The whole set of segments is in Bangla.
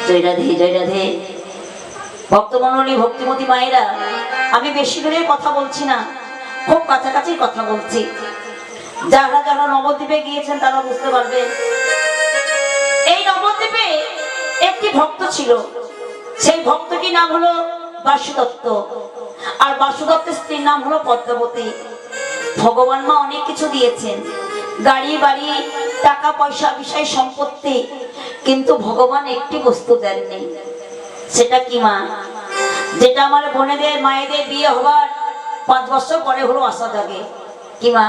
জয় রাধে জয় রাধে। ভক্তমণ্ডলী ভক্তিমতী মায়েরা, আমি বেশি দূরের কথা বলছি না, খুব কাছাকাছি কথা বলছি। যারা যারা নবদ্বীপে গিয়েছেন তারা বুঝতে পারবেন। এই নবদ্বীপে একটি ভক্ত ছিল, সেই ভক্তটির নাম হলো বাসুদত্ত, আর বাসুদত্তের স্ত্রীর নাম হলো পদ্মাবতী। ভগবান মা অনেক কিছু দিয়েছেন, গাড়ি বাড়ি টাকা পয়সা বিষয় সম্পত্তি, কিন্তু ভগবান একটি বস্তু দেননি। সেটা কি মা? যেটা আমার বোনেদের মায়েদের বিয়ে হবার 5 বছর পরে হলো আশা জাগে, কি মা?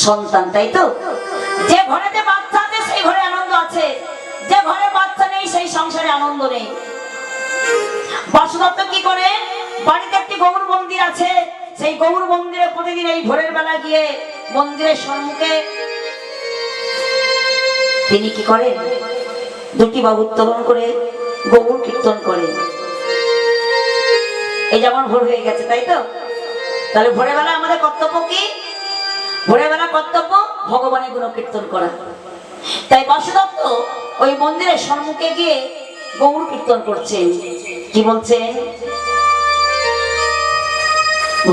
সন্তান, তাই তো? যে ঘরেতে বাচ্চা আছে সেই ঘরে আনন্দ আছে, যে ঘরে বাচ্চা নেই সেই সংসারে আনন্দ নেই। বাসুদত্ত কি করে? বাড়িতে একটি গৌর মন্দির আছে, সেই গৌর মন্দিরে প্রতিদিন এই ভোরের বেলা গিয়ে মন্দিরের সম্মুখে তিনি কি করেন? 2টি বাহু উত্তোলন করে গৌর কীর্তন করেন। এই যেমন ভোর হয়ে গেছে, তাই তো? তাহলে ভোরের বেলা আমাদের কর্তব্য কি? ভোরের বেলা কর্তব্য ভগবানের গুণ কীর্তন করা। তাই বাসুদত্ত ওই মন্দিরের সম্মুখে গিয়ে গৌর কীর্তন করছেন। কি বলছেন?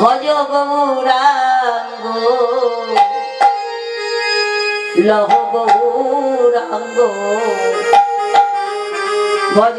ভজ গৌরাঙ্গ লহ গৌরাঙ্গ, ভজ